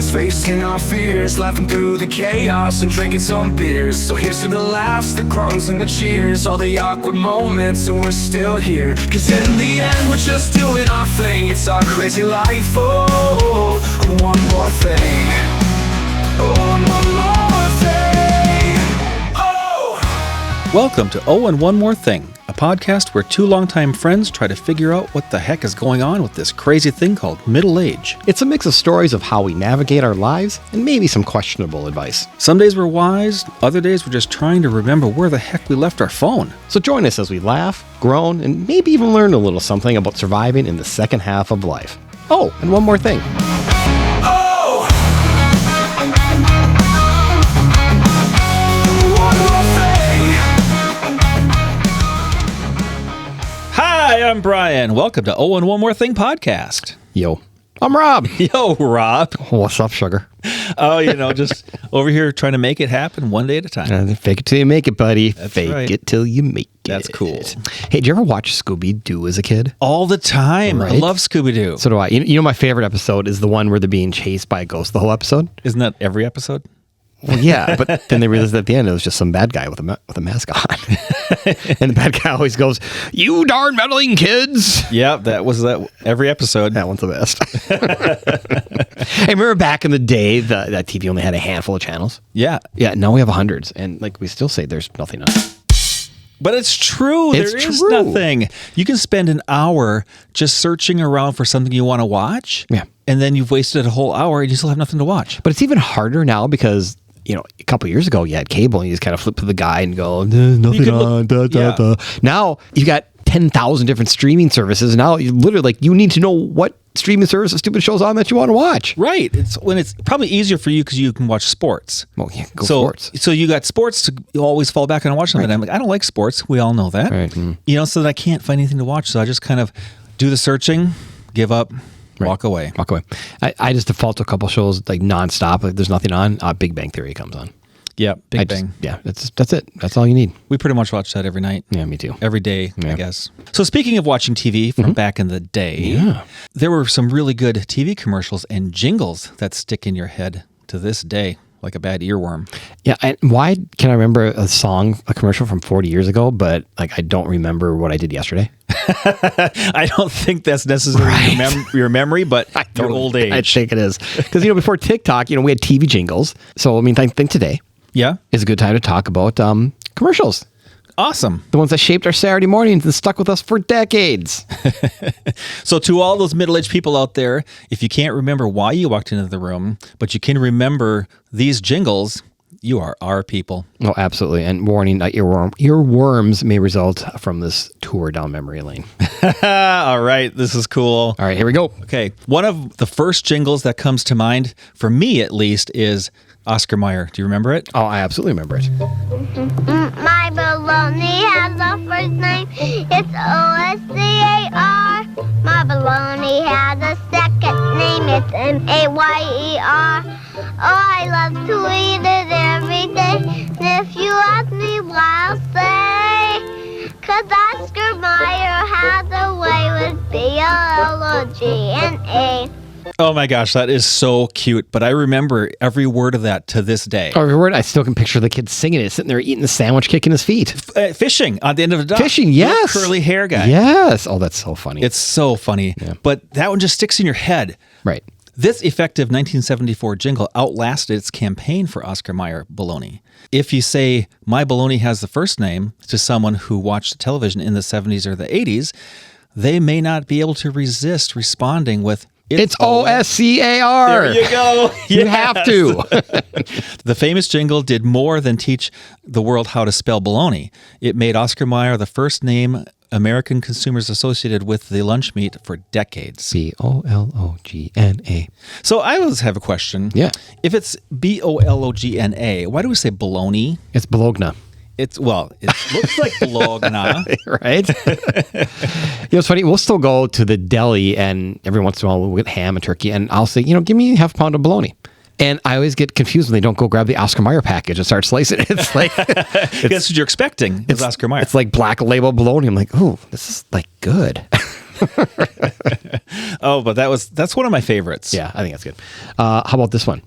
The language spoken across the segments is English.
friends, facing our fears, laughing through the chaos and drinking some beers. So here's to the laughs, the groans and the cheers, all the awkward moments, and we're still here. Cause in the end we're just doing our thing. It's our crazy life, oh, one more thing. Oh, one more thing. Oh! Welcome to Oh and One More Thing, a podcast where two longtime friends try to figure out what the heck is going on with this crazy thing called middle age. It's a mix of stories of how we navigate our lives and maybe some questionable advice. Some days we're wise, other days we're just trying to remember where the heck we left our phone. So join us as we laugh, groan, and maybe even learn a little something about surviving in the second half of life. Oh, and one more thing. Hi, I'm Brian. Welcome to Oh and One More Thing podcast. Yo, I'm Rob. Yo, Rob. What's up, sugar? Oh, just over here trying to make it happen one day at a time. Fake it till you make it, buddy. That's Fake right. it till you make it. That's cool. Hey, did you ever watch Scooby-Doo as a kid? All the time. Right? I love Scooby-Doo. So do I. You know my favorite episode is the one where they're being chased by a ghost the whole episode? Isn't that every episode? Well, yeah, but then they realized at the end it was just some bad guy with a mask on. And the bad guy always goes, "You darn meddling kids." Yeah, that was every episode. That one's the best. Hey, remember back in the day that TV only had a handful of channels? Yeah. Yeah, now we have hundreds. And like we still say there's nothing on it. But it's true. It's There is true. nothing. You can spend an hour just searching around for something you want to watch. Yeah. And then you've wasted a whole hour and you still have nothing to watch. But it's even harder now because, a couple of years ago you had cable and you just kind of flip to the guide and go, "There's nothing on, da. Now you've got 10,000 different streaming services. Now you literally you need to know what streaming service stupid shows on that you want to watch. Right. It's probably easier for you because you can watch sports. Well, yeah, sports. So you got sports to always fall back on and watch something. Right. I'm like, I don't like sports. We all know that. Right. So that I can't find anything to watch. So I just kind of do the searching, give up, walk away. Walk away. I just default to a couple shows like nonstop. Like there's nothing on. Big Bang Theory comes on. Yeah, Big Bang. That's it. That's all you need. We pretty much watch that every night. Yeah, me too. Every day, Yeah. I guess. So speaking of watching TV from back in the day, there were some really good TV commercials and jingles that stick in your head to this day, like a bad earworm. Yeah. Why can I remember a commercial from 40 years ago, but like I don't remember what I did yesterday? I don't think that's necessarily your memory, but your old age. I think it is. Because, before TikTok, we had TV jingles. So, I think today Yeah. is a good time to talk about commercials. Awesome. The ones that shaped our Saturday mornings and stuck with us for decades. So to all those middle-aged people out there, if you can't remember why you walked into the room, but you can remember these jingles, you are our people. Oh, absolutely. And warning, earworms may result from this tour down memory lane. All right. This is cool. All right, here we go. Okay. One of the first jingles that comes to mind, for me at least, is Oscar Mayer. Do you remember it? Oh, I absolutely remember it. My baloney has a first name. It's O-S-C-A-R. My baloney has a second name. It's M-A-Y-E-R. Oh, I love to eat it every day. And if you ask me why, I'll say, 'cause Oscar Mayer has a way with B-O-L-O-G-N-A. Oh my gosh, that is so cute. But I remember every word of that to this day. Oh, every word. I still can picture the kid singing it, sitting there eating the sandwich, kicking his feet. Fishing on the end of the dock. Fishing, yes. Little curly hair guy. Yes. Oh, that's so funny. It's so funny. Yeah. But that one just sticks in your head. right. This effective 1974 jingle outlasted its campaign for Oscar Mayer baloney. If you say, "My baloney has the first name" to someone who watched television in the 70s or the 80s, they may not be able to resist responding with, It's O-S-C-A-R. There you go. You have to. The famous jingle did more than teach the world how to spell baloney. It made Oscar Mayer the first name American consumers associated with the lunch meat for decades. B-O-L-O-G-N-A. So I always have a question. Yeah. If it's B-O-L-O-G-N-A, why do we say bologna? It's Bologna. It looks like bologna. Right? It's funny. We'll still go to the deli and every once in a while we'll get ham and turkey and I'll say, give me half a pound of bologna. And I always get confused when they don't go grab the Oscar Mayer package and start slicing it. It's like That's what you're expecting. It's Oscar Mayer. It's like black label bologna. I'm like, oh, this is like good. Oh, but that's one of my favorites. Yeah, I think that's good. How about this one?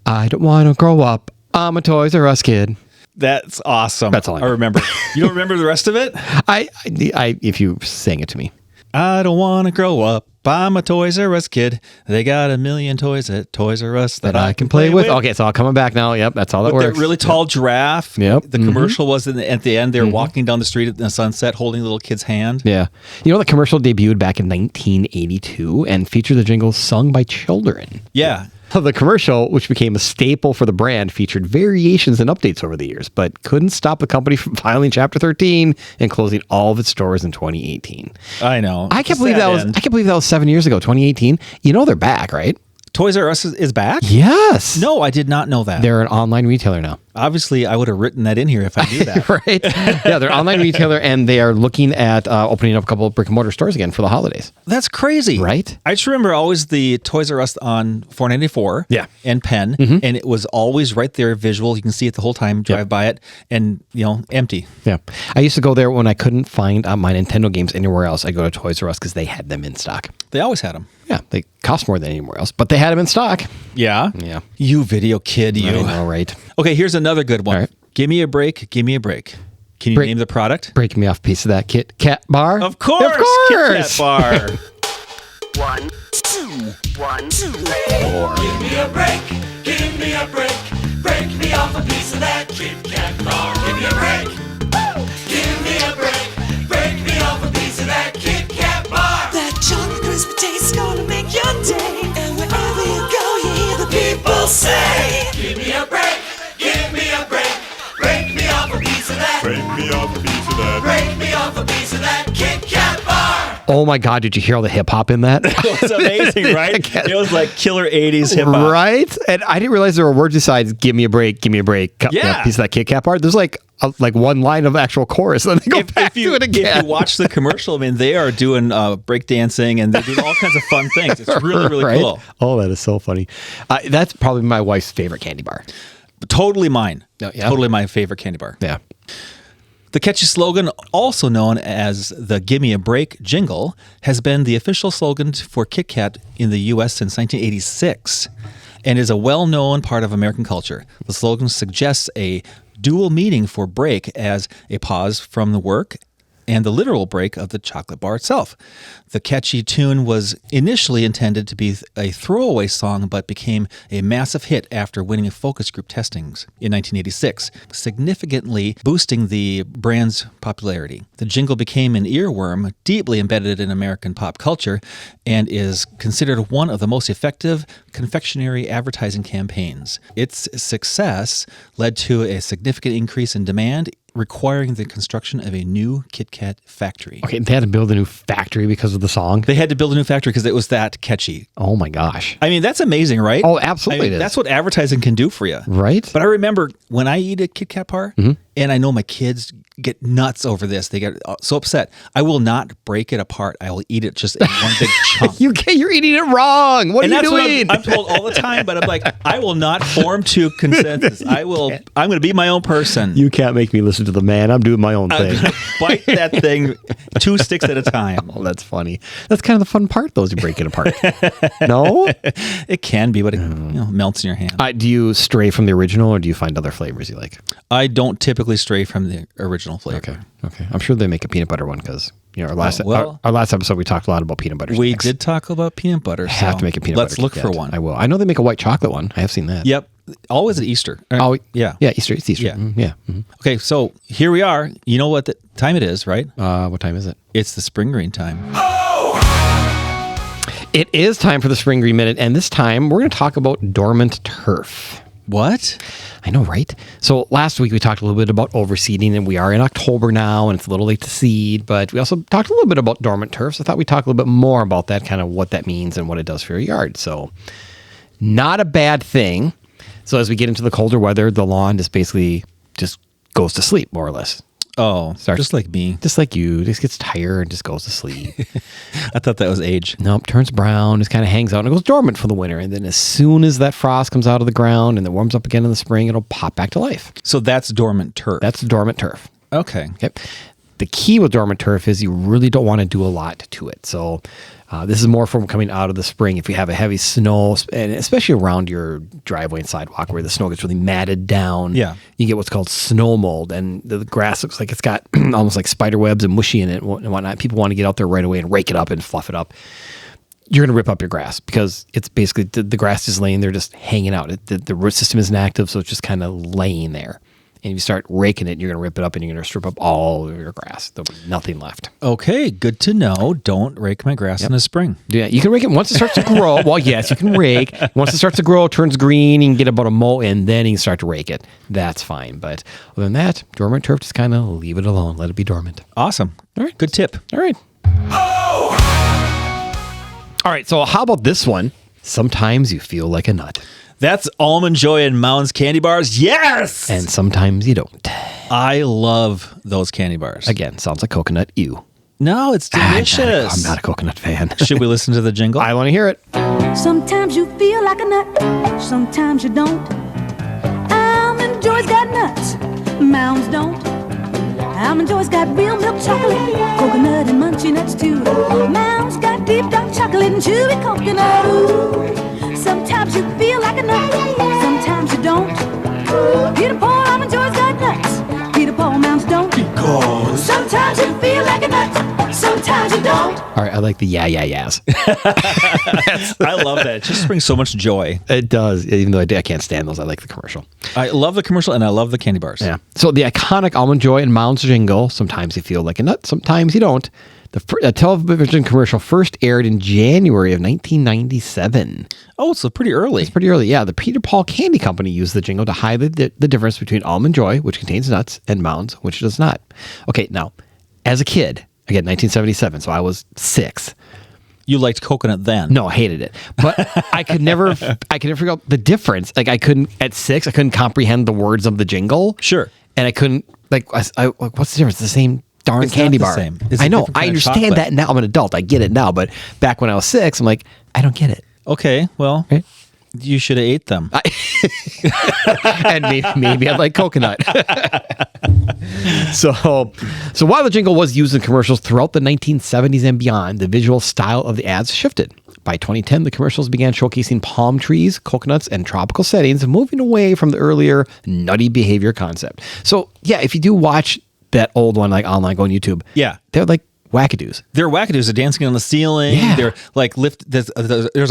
I don't want to grow up. I'm a Toys R Us kid. That's awesome. That's all I know. remember. You don't remember the rest of it? I if you sang it to me. I don't want to grow up. I'm a Toys R Us kid. They got a million toys at Toys R Us that I can play with. Okay, it's all coming back now. Yep, that's all that With works. that really tall giraffe. Yep. The commercial was at the end. They were walking down the street at the sunset holding the little kid's hand. Yeah. You know, the commercial debuted back in 1982 and featured the jingles sung by children. Yeah. The commercial, which became a staple for the brand, featured variations and updates over the years, but couldn't stop the company from filing Chapter 13 and closing all of its stores in 2018. I know. I can't believe that was 7 years ago, 2018. You know they're back, right? Toys R Us is back? Yes. No, I did not know that. They're an online retailer now. Obviously, I would have written that in here if I knew that. Right? Yeah, they're an online retailer, and they are looking at opening up a couple of brick and mortar stores again for the holidays. That's crazy. Right? I just remember always the Toys R Us on 494 and Penn, and it was always right there, visual. You can see it the whole time, drive by it, and, empty. Yeah. I used to go there when I couldn't find my Nintendo games anywhere else. I go to Toys R Us because they had them in stock. They always had them. Yeah, they cost more than anywhere else, but they had them in stock. Yeah? Yeah. You video kid, you. I know, right? Okay, here's another good one. All right. Give me a break. Give me a break. Can you name the product? Break me off a piece of that Kit Kat bar. Of course. Of course. Kit Kat bar. 1, 2, 1, 2, 3, 4. Give me a break, give me a break. Break me off a piece of that Kit Kat bar. Give me a break, give me a break. Break me off a piece of that Kit Kat bar. That chocolate crispy taste is gonna make your day. And wherever you go, you hear the people say, Give me a break, give me a break. Break me off a piece of that. Break me off a piece of that. Break me off a piece of that Kit Kat bar. Oh my God, did you hear all the hip hop in that? It was amazing, right? It was like killer 80s hip hop. Right? And I didn't realize there were words besides give me a break, cut me Yeah. a piece of that Kit Kat bar. There's like one line of actual chorus, and then they go back to it again. If you watch the commercial, I mean, they are doing breakdancing and they're doing all kinds of fun things. It's really, really Right? cool. Oh, that is so funny. That's probably my wife's favorite candy bar. Totally mine. Oh, yeah? Totally my favorite candy bar. Yeah. The catchy slogan, also known as the Gimme a Break jingle, has been the official slogan for Kit Kat in the U.S. since 1986 and is a well-known part of American culture. The slogan suggests a dual meaning for break as a pause from the work and the literal break of the chocolate bar itself. The catchy tune was initially intended to be a throwaway song, but became a massive hit after winning focus group testings in 1986, significantly boosting the brand's popularity. The jingle became an earworm deeply embedded in American pop culture and is considered one of the most effective confectionery advertising campaigns. Its success led to a significant increase in demand, requiring the construction of a new Kit Kat factory. Okay, they had to build a new factory because of the song. They had to build a new factory because it was that catchy. Oh my gosh. I mean, that's amazing, right? Oh, absolutely it is. That's what advertising can do for you. Right? But I remember when I eat a Kit Kat bar, and I know my kids get nuts over this. They get so upset. I will not break it apart. I will eat it just in one big chunk. You're eating it wrong. What are you doing? What I'm told all the time, but I'm like, I will not form to consensus. I'm going to be my own person. You can't make me listen to the man. I'm doing my own I'm thing. going to bite that thing 2 sticks at a time. Oh, that's funny. That's kind of the fun part, though, is you break it apart. No? It can be, but it melts in your hand. Do you stray from the original, or do you find other flavors you like? I don't typically stray from the original flavor. Okay. I'm sure they make a peanut butter one because our last episode we talked a lot about peanut butter. We snacks. did talk about peanut butter. I have to make a peanut butter. Let's look Kit for Kat. one. I will. I know they make a white chocolate one. I have seen that. Yep. Always at Easter. Oh, yeah. Yeah, Easter. It's Easter. Yeah. Yeah. Mhm. Okay, so here we are. You know what time it is, right? What time is it? It's the spring green time. It is time for the Spring Green Minute, and this time we're going to talk about dormant turf. What? I know, right? So last week we talked a little bit about overseeding, and we are in October now, and it's a little late to seed, but we also talked a little bit about dormant turf, so I thought we'd talk a little bit more about that, kind of what that means and what it does for your yard. So not a bad thing. So as we get into the colder weather, the lawn just basically just goes to sleep, more or less. Oh, just like me. Just like you. Just gets tired and just goes to sleep. I thought that was age. Nope, turns brown, just kind of hangs out, and it goes dormant for the winter. And then as soon as that frost comes out of the ground and it warms up again in the spring, it'll pop back to life. So that's dormant turf. That's dormant turf. okay. Okay. The key with dormant turf is you really don't want to do a lot to it. So this is more from coming out of the spring. If you have a heavy snow, and especially around your driveway and sidewalk where the snow gets really matted down, you get what's called snow mold. And the grass looks like it's got almost like spider webs and mushy in it and whatnot. People want to get out there right away and rake it up and fluff it up. You're going to rip up your grass because it's basically the grass is laying there just hanging out. The root system isn't active, so it's just kind of laying there. And if you start raking it, you're going to rip it up and you're going to strip up all of your grass. There'll be nothing left. Okay, good to know. Don't rake my grass in the spring. Yeah, you can rake it once it starts to grow. Well, yes, you can rake. Once it starts to grow, it turns green, you can get about a mow in, then you can start to rake it. That's fine. But other than that, dormant turf, just kind of leave it alone. Let it be dormant. Awesome. All right. Good tip. All right. All right, so how about this one? Sometimes you feel like a nut. That's Almond Joy and Mounds candy bars. Yes! And sometimes you don't. I love those candy bars. Again, sounds like coconut. Ew. No, it's delicious. I'm not a coconut fan. Should we listen to the jingle? I want to hear it. Sometimes you feel like a nut, sometimes you don't. Almond Joy's got nuts, Mounds don't. Almond Joy's got real milk chocolate, coconut and munchy nuts too. Mounds got deep dark chocolate and chewy coconut. Ooh. Sometimes you feel like a nut, sometimes you don't. Peter Paul, Almond Joy's got nuts, Peter Paul, Mounds don't. Because sometimes you feel like a nut, sometimes you don't. All right, I like the yeahs. I love that. It just brings so much joy. It does, even though I can't stand those. I like the commercial. I love the commercial and I love the candy bars. Yeah. So the iconic Almond Joy and Mounds jingle, sometimes you feel like a nut, sometimes you don't. The television commercial first aired in January of 1997. Oh, so pretty early. It's pretty early, yeah. The Peter Paul Candy Company used the jingle to highlight the difference between Almond Joy, which contains nuts, and Mounds, which does not. Okay, now, as a kid, again, 1977, so I was 6. You liked coconut then? No, I hated it. But I could never figure out the difference. Like at 6, I couldn't comprehend the words of the jingle. Sure. And I couldn't, what's the difference? It's the same darn It's candy not the bar. same. It's I a know. different I kind of understand chocolate. that now. I'm an adult. I get it now. But back when I was 6, I'm like, I don't get it. Okay, well, Right? you should have ate them. And maybe I'd like coconut. So while the jingle was used in commercials throughout the 1970s and beyond, the visual style of the ads shifted. By 2010, the commercials began showcasing palm trees, coconuts, and tropical settings, moving away from the earlier nutty behavior concept. So yeah, if you do watch that old one, like online, go on YouTube, Yeah. they're like wackadoos. They're wackadoos. They're dancing on the ceiling. Yeah. They're like there's a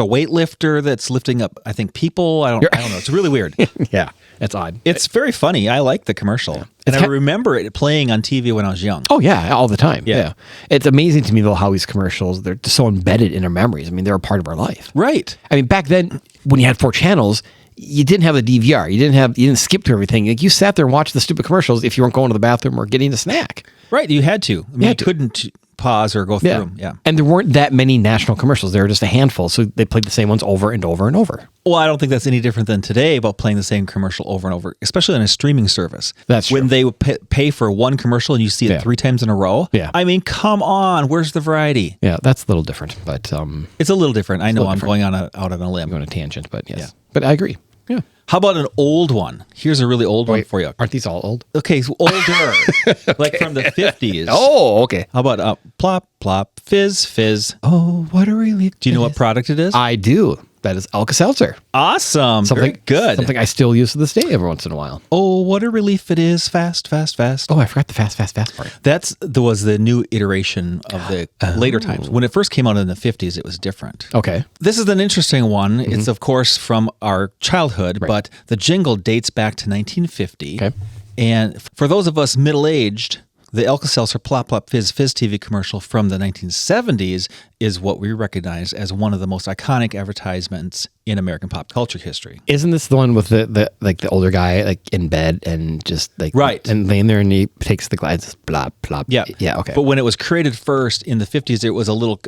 weightlifter that's lifting up, I think, people. I don't know. It's really weird. Yeah, that's odd. It's very funny. I like the commercial. And I remember it playing on TV when I was young. Oh yeah, all the time. Yeah. Yeah. It's amazing to me though how these commercials, they're just so embedded in our memories. I mean, they're a part of our life. Right. I mean, back then when you had 4 channels, you didn't have the DVR. You didn't skip through everything. Like you sat there and watched the stupid commercials if you weren't going to the bathroom or getting a snack. Right. You had to. I mean, You you had to. couldn't pause or go through them. Yeah. And there weren't that many national commercials. There were just a handful. So they played the same ones over and over and over. Well, I don't think that's any different than today about playing the same commercial over and over, especially in a streaming service. That's when true. they would pay for one commercial and you see it Yeah. 3 times in a row. Yeah. I mean, come on. Where's the variety? Yeah, that's a little different. But It's a little different. I know little I'm different. going out on a limb. going on a tangent, but yes. Yeah. But I agree. Yeah. How about an old one? Here's a really old one for you. Aren't these all old? Okay, so older, like from the 50s. Oh, okay. How about plop, plop, fizz, fizz? Oh, what a relief. Do you know what product it is? I do. That is Alka-Seltzer. Awesome. Very good. Something I still use to this day every once in a while. Oh, what a relief it is. Fast, fast, fast. Oh, I forgot the fast part. Was the new iteration of the later times. When it first came out in the 50s, it was different. Okay. This is an interesting one. It's, of course, from our childhood, but the jingle dates back to 1950. Okay. And for those of us middle-aged, the Alka-Seltzer Plop Plop Fizz Fizz TV commercial from the 1970s is what we recognize as one of the most iconic advertisements in American pop culture history. Isn't this the one with the older guy like in bed and just like Right. and laying there and he takes the glasses, plop plop. Yeah. Yeah. Okay. But when it was created first in the 50s, it was a little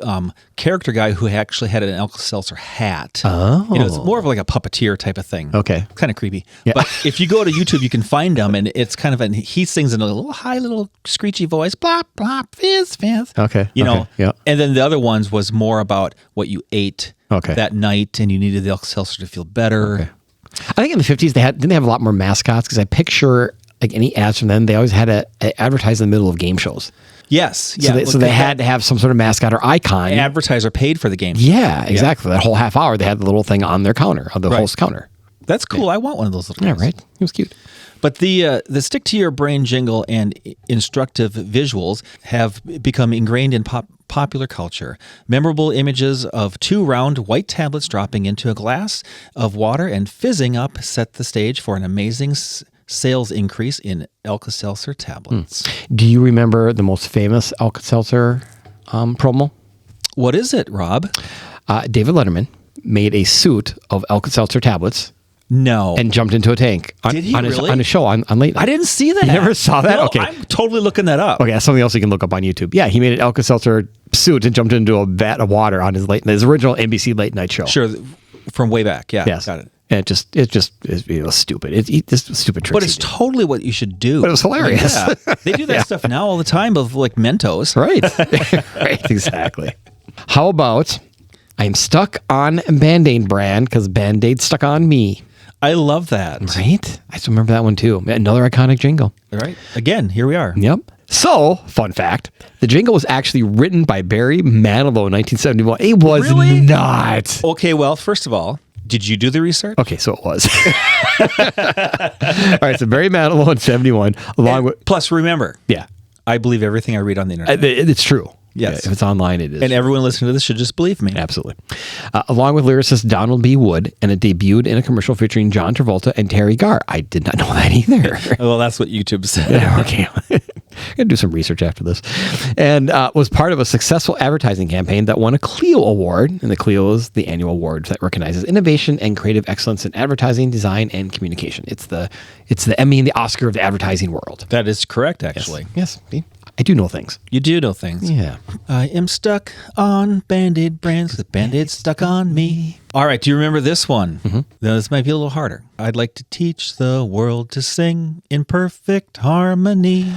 character guy who actually had an Alka-Seltzer hat. Oh. It's more of like a puppeteer type of thing. Okay. Kind of creepy. Yeah. But if you go to YouTube, you can find him, and it's kind of, he sings in a little high, little screechy voice, plop, plop, fizz, fizz. Okay. You know? Okay. Yeah. And then the other ones was more about what you ate Okay. that night, and you needed the Alka-Seltzer to feel better. Okay. I think in the 50s didn't they have a lot more mascots because I picture like any ads from them, they always had to advertise in the middle of game shows. Yes. So they had to have some sort of mascot or icon. Advertiser paid for the game. Yeah, exactly. That whole half hour, they had the little thing on their counter, on the host counter. That's cool. I want one of those little Yeah, guys. right. It was cute. But the stick to your brain jingle and instructive visuals have become ingrained in popular culture. Memorable images of 2 round white tablets dropping into a glass of water and fizzing up set the stage for an amazing sales increase in Alka-Seltzer tablets. Do you remember the most famous Alka-Seltzer promo? What is it, Rob? David Letterman made a suit of Alka-Seltzer tablets No. and jumped into a tank on Did he on really? a show on Late Night. I didn't see that. You never saw that? No, Okay. I'm totally looking that up. Okay, that's something else you can look up on YouTube. Yeah, he made an Alka-Seltzer suit and jumped into a vat of water on his original NBC Late Night show. Sure, from way back. Yeah, Yes. got it. And it was stupid. It's stupid tricks. But it's totally what you should do. But it was hilarious. Yeah. They do that stuff now all the time of like Mentos. right. Right, exactly. How about I'm stuck on Band-Aid brand because Band-Aid stuck on me. I love that. Right? I still remember that one too. Another iconic jingle. All right. Again, here we are. Yep. So, fun fact, the jingle was actually written by Barry Manilow in 1971. It was Really? not. Okay, well, first of all, did you do the research? Okay, so it was. All right, so Barry Manilow in 71, along with... Plus, remember, Yeah, I believe everything I read on the internet. it's true. Yes. Yeah, if it's online, it is. And everyone listening to this should just believe me. Absolutely. Along with lyricist Donald B. Wood, and it debuted in a commercial featuring John Travolta and Terry Garr. I did not know that either. Well, that's what YouTube said. Yeah, okay. I'm going to do some research after this. And was part of a successful advertising campaign that won a Clio Award. And the Clio is the annual award that recognizes innovation and creative excellence in advertising, design, and communication. It's the Emmy and the Oscar of the advertising world. That is correct, actually. Yes. See? I do know things. You do know things. Yeah. I am stuck on Band-Aid brands with Band-Aid stuck on me. All right, do you remember this one? Now, this might be a little harder. I'd like to teach the world to sing in perfect harmony.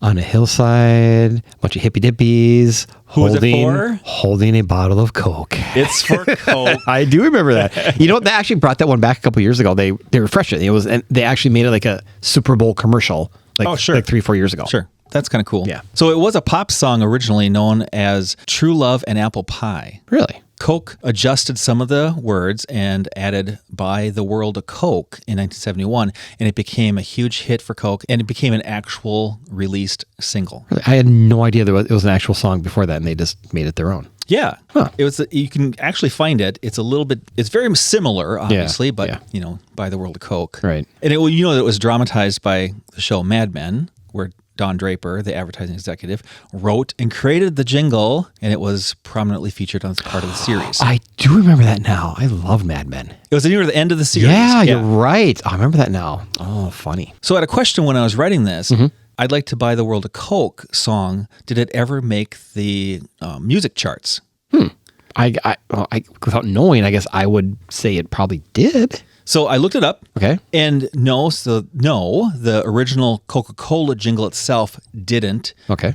On a hillside, a bunch of hippy dippies Who is it for? holding a bottle of Coke. It's for Coke. I do remember that. You know what? They actually brought that one back a couple years ago. They refreshed it. And they actually made it like a Super Bowl commercial. Like, Oh, sure. like 3-4 years ago. Sure. That's kind of cool. Yeah. So it was a pop song originally known as True Love and Apple Pie. Really? Coke adjusted some of the words and added Buy the World a Coke in 1971, and it became a huge hit for Coke, and it became an actual released single. I had no idea it was an actual song before that, and they just made it their own. Yeah. Huh. It was. You can actually find it. It's a little bit, it's very similar, obviously, but, yeah. you know, Buy the World a Coke. Right. And it was dramatized by the show Mad Men, where Don Draper, the advertising executive, wrote and created the jingle, and it was prominently featured as part of the series. I do remember that now. I love Mad Men. It was near the end of the series. Yeah, you're right. I remember that now. Oh, funny. So I had a question when I was writing this. I'd like to Buy the World a Coke song. Did it ever make the music charts? I without knowing, I guess I would say it probably did. So I looked it up. Okay. And the original Coca-Cola jingle itself didn't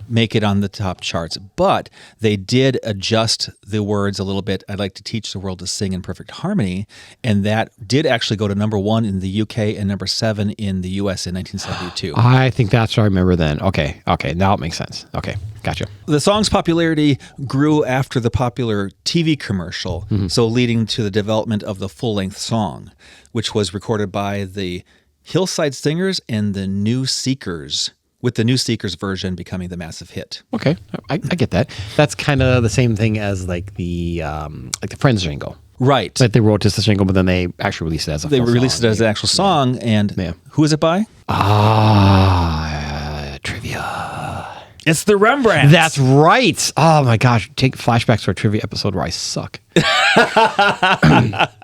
make it on the top charts, but they did adjust the words a little bit. I'd like to teach the world to sing in perfect harmony, and that did actually go to number 1 in the UK and number 7 in the US in 1972. I think that's what I remember then. Okay. Now it makes sense. Okay. Gotcha. The song's popularity grew after the popular TV commercial, so leading to the development of the full-length song, which was recorded by the Hillside Singers and the New Seekers, with the New Seekers version becoming the massive hit. Okay. I get that. That's kind of the same thing as like the Friends jingle. Right. Like they wrote just a jingle, but then they actually released it as a They full released song. it as an actual song, and who is it by? Trivia. It's the Rembrandts. That's right. Oh my gosh. Take flashbacks to our trivia episode where I suck.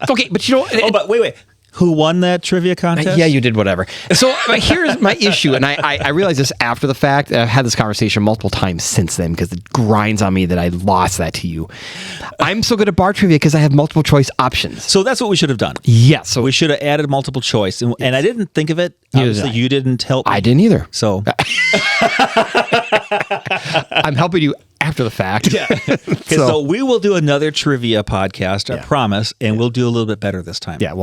Okay, but you know... but wait. Who won that trivia contest? Yeah, you did whatever. So here's my issue, and I realized this after the fact. I've had this conversation multiple times since then because it grinds on me that I lost that to you. I'm so good at bar trivia because I have multiple choice options. So that's what we should have done. Yes. So We should have added multiple choice, and I didn't think of it. Obviously, you didn't help me. I didn't either. So I'm helping you after the fact. Yeah. Okay, so we will do another trivia podcast, I promise, and we'll do a little bit better this time. Yeah,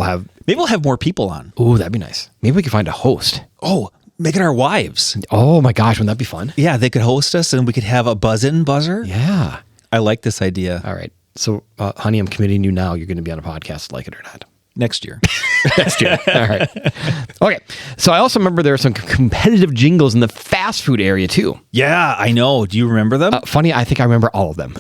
Maybe we'll have more people on. Ooh, that'd be nice. Maybe we can find a host. Oh, make it our wives. Oh my gosh, wouldn't that be fun? Yeah, they could host us and we could have a buzz-in buzzer. Yeah. I like this idea. All right. So, honey, I'm committing you now. You're going to be on a podcast, like it or not. Next year. Next year. All right. Okay. So I also remember there were some competitive jingles in the fast food area too. Yeah, I know. Do you remember them? Funny, I think I remember all of them.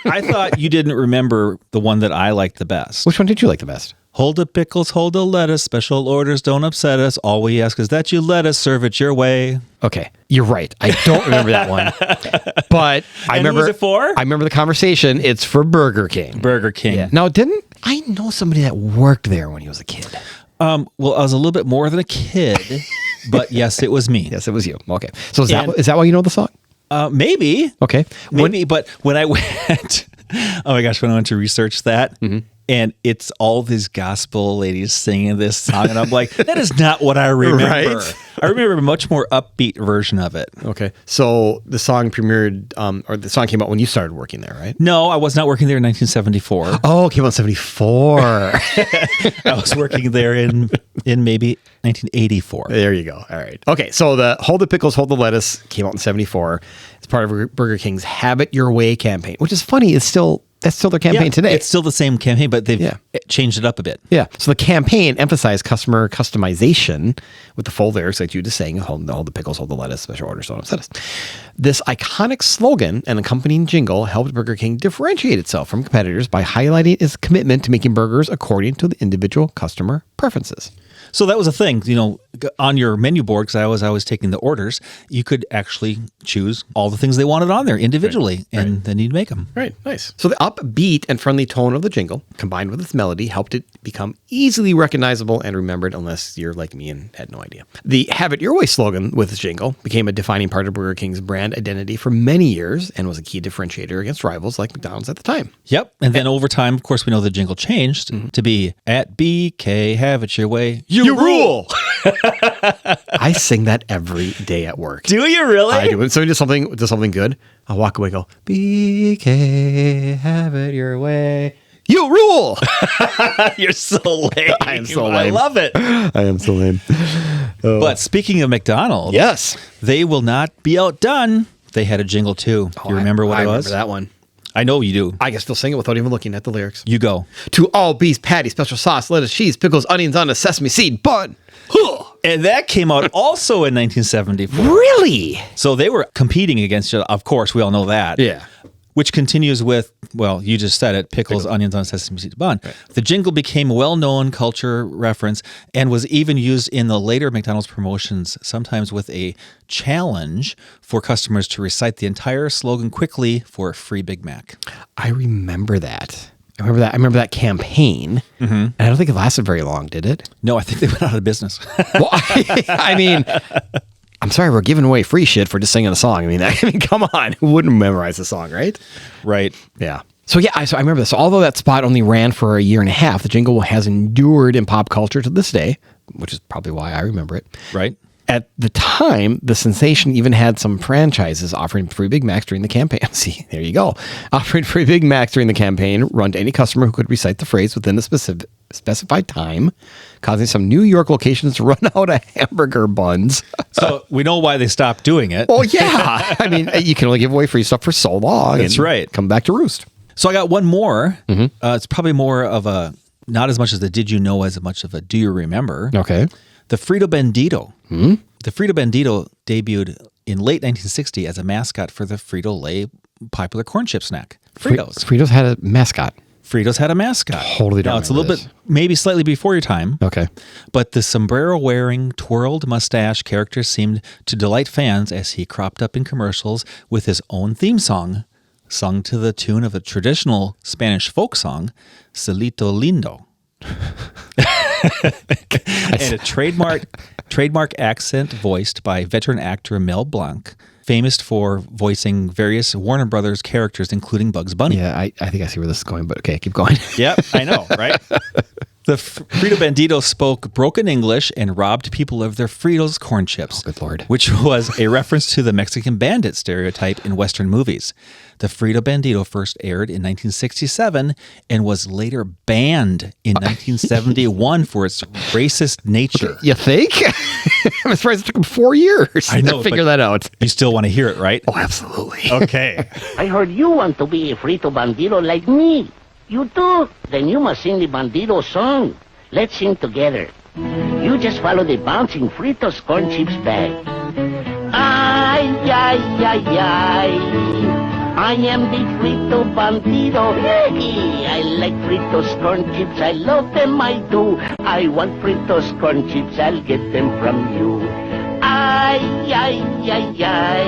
I thought you didn't remember the one that I liked the best. Which one did you like the best? Hold the pickles, hold the lettuce. Special orders don't upset us. All we ask is that you let us serve it your way. Okay, you're right. I don't remember that one, but I And who remember. was it for? I remember the conversation. It's for Burger King. Burger King. Yeah. Now, didn't I know somebody that worked there when he was a kid? Well, I was a little bit more than a kid, but yes, it was me. Yes, it was you. Okay, so is And- that why you know the song? Maybe. Okay, Maybe, but when I went, oh my gosh, when I went to research that, and it's all these gospel ladies singing this song, and I'm like, that is not what I remember. Right? I remember a much more upbeat version of it. Okay, so the song premiered, or the song came out when you started working there, right? No, I was not working there in 1974. Oh, it came out in 74. I was working there in maybe 1984. There you go. All right. Okay, so the Hold the Pickles, Hold the Lettuce came out in 74. It's part of Burger King's Have It Your Way campaign, which is funny. That's still their campaign today. It's still the same campaign, but they've Yeah. changed it up a bit. Yeah. So the campaign emphasized customer customization with the full lyrics like you just saying, hold the pickles, hold the lettuce, special orders don't upset us. This iconic slogan and accompanying jingle helped Burger King differentiate itself from competitors by highlighting its commitment to making burgers according to the individual customer preferences. So that was a thing, on your menu board, because I was always taking the orders, you could actually choose all the things they wanted on there individually, and then you'd make them. Right, nice. So the upbeat and friendly tone of the jingle, combined with its melody, helped it become easily recognizable and remembered, unless you're like me and had no idea. The Have It Your Way slogan with its jingle became a defining part of Burger King's brand identity for many years and was a key differentiator against rivals like McDonald's at the time. Yep. And then over time, of course, we know the jingle changed to be at BK, have it your way. You rule! I sing that every day at work. Do you really? I do. When somebody does something good, I'll walk away and go, BK, have it your way. You rule! You're so lame. I am so lame. I love it. I am so lame. But speaking of McDonald's, Yes. they will not be outdone. They had a jingle too. Do you remember what I it was? remember that one. I know you do. I can still sing it without even looking at the lyrics. You go. To all beef patty, special sauce, lettuce, cheese, pickles, onions on a sesame seed bun. Huh. And that came out also in 1974. Really? So they were competing against each other. Of course, we all know that. Yeah. Which continues with, well, you just said it, pickles, onions on a sesame seed bun. Right. The jingle became a well-known culture reference and was even used in the later McDonald's promotions, sometimes with a challenge for customers to recite the entire slogan quickly for a free Big Mac. I remember that. I remember that campaign. Mm-hmm. And I don't think it lasted very long, did it? No, I think they went out of business. Well, I mean, I'm sorry, we're giving away free shit for just singing a song. I mean, come on. Who wouldn't memorize the song, right? Right. Yeah. So I remember this. So although that spot only ran for a year and a half, the jingle has endured in pop culture to this day, which is probably why I remember it. Right. At the time, the sensation even had some franchises offering free Big Macs during the campaign. See, there you go. Offering free Big Macs during the campaign, run to any customer who could recite the phrase within a specified time, causing some New York locations to run out of hamburger buns. So we know why they stopped doing it. Oh, yeah. I mean, you can only give away free stuff for so long. That's right. Come back to roost. So I got one more. Mm-hmm. It's probably more of a, not as much as the did you know as much of a do you remember. Okay. The Frito Bandito. Hmm? The Frito Bandito debuted in late 1960 as a mascot for the Frito-Lay popular corn chip snack, Fritos. Fritos had a mascot. Fritos had a mascot. Totally don't Now, it's a little bit, maybe slightly before your time. Okay. But the sombrero-wearing, twirled mustache character seemed to delight fans as he cropped up in commercials with his own theme song, sung to the tune of a traditional Spanish folk song, Cielito Lindo. And a trademark accent voiced by veteran actor Mel Blanc, famous for voicing various Warner Brothers characters, including Bugs Bunny. Yeah, I think I see where this is going, but okay, keep going. Yep, I know, right? The Frito Bandito spoke broken English and robbed people of their Fritos corn chips. Oh, good Lord. Which was a reference to the Mexican bandit stereotype in Western movies. The Frito Bandito first aired in 1967 and was later banned in 1971 for its racist nature. You think? I'm surprised it took them 4 years I know, to figure but that out. You still want to hear it, right? Oh, absolutely. Okay. I heard you want to be a Frito Bandito like me. You do? Then you must sing the Bandito song. Let's sing together. You just follow the bouncing Fritos corn chips bag. Ay, ay, ay, ay. I am the Frito Bandito. Hey, I like Fritos corn chips. I love them, I do. I want Fritos corn chips. I'll get them from you. Ay, ay, ay, ay.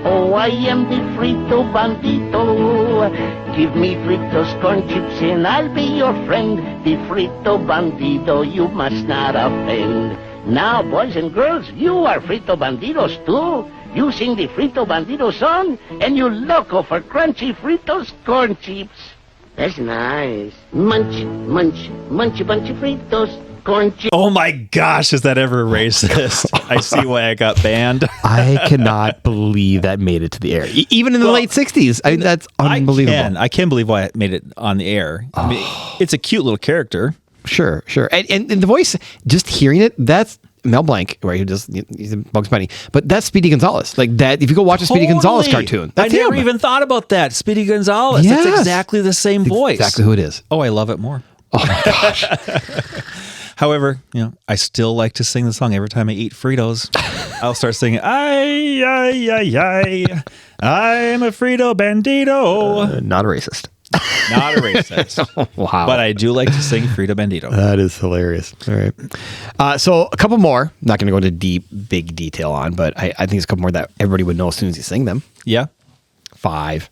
Oh, I am the Frito Bandito. Give me Fritos corn chips and I'll be your friend. The Frito Bandito, you must not offend. Now, boys and girls, you are Frito Banditos too. You sing the Frito Bandito song and you loco for crunchy Fritos corn chips. That's nice. Munch, munch, munchy bunchy Fritos corn chips. Oh my gosh, is that ever racist? I see why I got banned. I cannot believe that made it to the air. Even in the late 60s. I mean, that's unbelievable. I can believe why it made it on the air. I mean, it's a cute little character. Sure. And the voice, just hearing it, that's Mel Blanc, where he's Bugs Bunny. But that's Speedy Gonzalez. Like that, if you go watch a Speedy Gonzalez cartoon, that's I never him. even thought about that. Speedy Gonzalez. Yes. That's exactly the same voice. Exactly who it is. Oh, I love it more. Oh my gosh. However, I still like to sing the song every time I eat Fritos. I'll start singing, ay, ay, ay, ay, I'm a Frito Bandito. Not a racist. Not a racist. Wow. But I do like to sing Frito Bandito. That is hilarious. All right. So a couple more. Not going to go into big detail on, but I think there's a couple more that everybody would know as soon as you sing them. Yeah. $5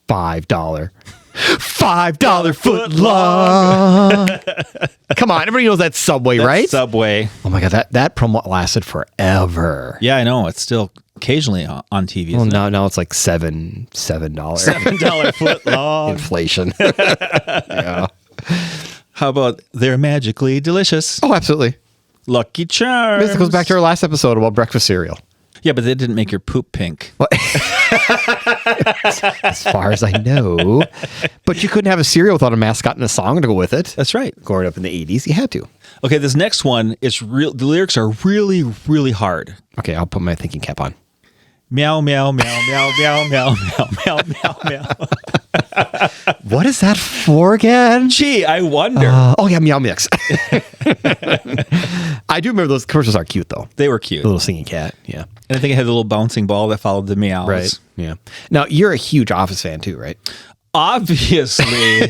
$5 foot long. Come on, everybody knows that Subway, right? Subway. Oh my God, that promo lasted forever. Yeah, I know. It's still occasionally on TV. Well, now it's like $7. $7 foot long. Inflation. Yeah. How about they're magically delicious? Oh, absolutely. Lucky Charms. This goes back to our last episode about breakfast cereal. Yeah, but they didn't make your poop pink. Well, as far as I know. But you couldn't have a cereal without a mascot and a song to go with it. That's right. Growing up in the 80s, you had to. Okay, this next one is real. The lyrics are really, really hard. Okay, I'll put my thinking cap on. Meow, meow, meow, meow, meow, meow, meow, meow, meow, meow. What is that for again? Gee, I wonder. Oh, yeah, Meow Mix. I do remember those commercials are cute, though. They were cute. The little singing cat, yeah. And I think it had a little bouncing ball that followed the meows. Right, yeah. Now, you're a huge Office fan, too, right? Obviously,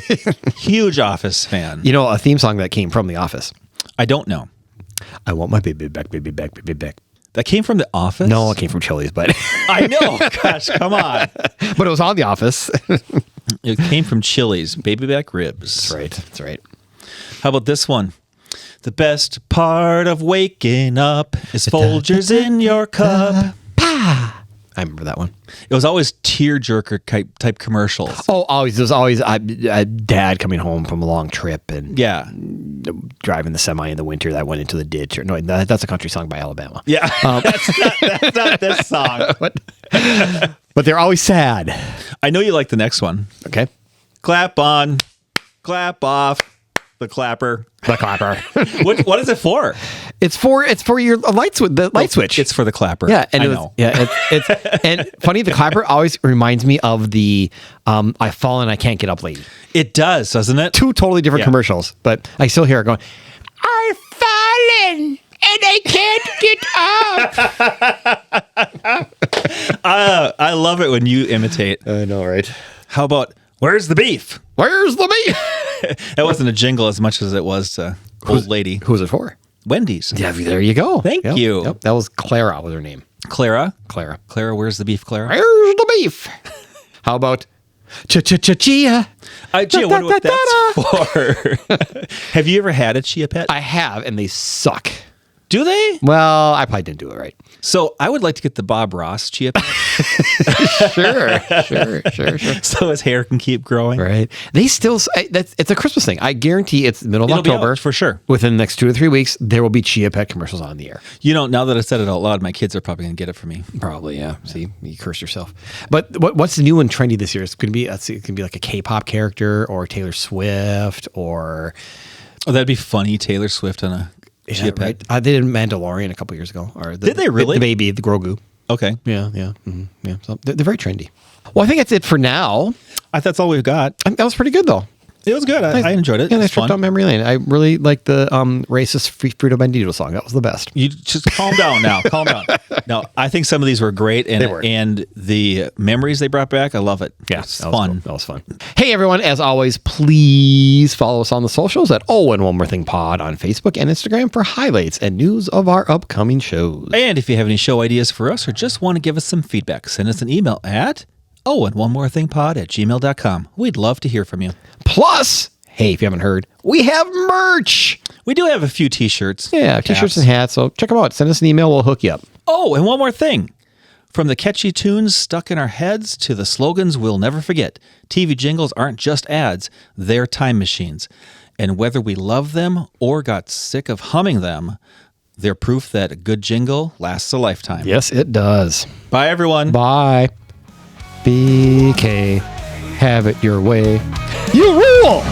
huge Office fan. You know, a theme song that came from The Office. I don't know. I want my baby back, baby back, baby back. That came from The Office? No, it came from Chili's, but... I know. Gosh, come on. But it was on The Office. It came from Chili's. Baby back ribs. That's right. How about this one? The best part of waking up is Folgers in your cup. I remember that one. It was always tearjerker type commercials. Oh, always. There's always a dad coming home from a long trip and Yeah. driving the semi in the winter that went into the ditch. No, that's a country song by Alabama. Yeah. That's not this song. But they're always sad. I know you like the next one. Okay. Clap on, clap off, the clapper. The clapper. What is it for? It's for your light switch. The light switch. It's for the clapper. Yeah, and I it was, know. yeah, it's and funny. The clapper always reminds me of the "I've fallen, I can't get up" lady. It does, doesn't it? Two totally different Yeah. commercials, but I still hear it going. I've fallen and I can't get up. I love it when you imitate. I know, right? How about where's the beef? Where's the beef? That wasn't a jingle as much as it was old lady. Who's it for? Wendy's. Yeah, there you go. Thank you. Yep, that was Clara was her name. Clara. Clara. Where's the beef, Clara? Where's the beef? How about chia? I wonder what that's for. Have you ever had a chia pet? I have, and they suck. Do they? Well, I probably didn't do it right. So I would like to get the Bob Ross chia pet Sure. so his hair can keep growing. Right. They still, it's a Christmas thing. I guarantee it's the middle of It'll be October. out, for sure. Within the next 2 to 3 weeks, there will be Chia Pet commercials on the air. Now that I said it out loud, my kids are probably going to get it for me. Probably, yeah. See, you curse yourself. But what's the new and trendy this year? It's going to be, it's going to be like a K-pop character or Taylor Swift or... Oh, that'd be funny. Taylor Swift on a chia pet. Right. They did Mandalorian a couple years ago. Or Did they really? The baby, the Grogu. Okay. Yeah. Yeah. So they're very trendy. Well, I think that's it for now. I thought that's all we've got. That was pretty good, though. It was good. I enjoyed it. Yeah, It I was tripped fun. down memory lane. I really liked the racist Frito Bandito song. That was the best. You just calm down now. Calm down. No, I think some of these were great, and They were. and the memories they brought back, I love it. Yeah, It's that was fun. cool. That was fun. Hey, everyone, as always, please follow us on the socials at Oh, and One More Thing Pod on Facebook and Instagram for highlights and news of our upcoming shows. And if you have any show ideas for us or just want to give us some feedback, send us an email at ohandonemorethingpod@gmail.com. We'd love to hear from you. Plus, hey, if you haven't heard, we have merch. We do have a few t-shirts. Yeah, t-shirts caps. and hats. So check them out. Send us an email. We'll hook you up. Oh, and one more thing. From the catchy tunes stuck in our heads to the slogans we'll never forget, TV jingles aren't just ads, they're time machines. And whether we love them or got sick of humming them, they're proof that a good jingle lasts a lifetime. Yes, it does. Bye, everyone. Bye. BK, have it your way. You rule!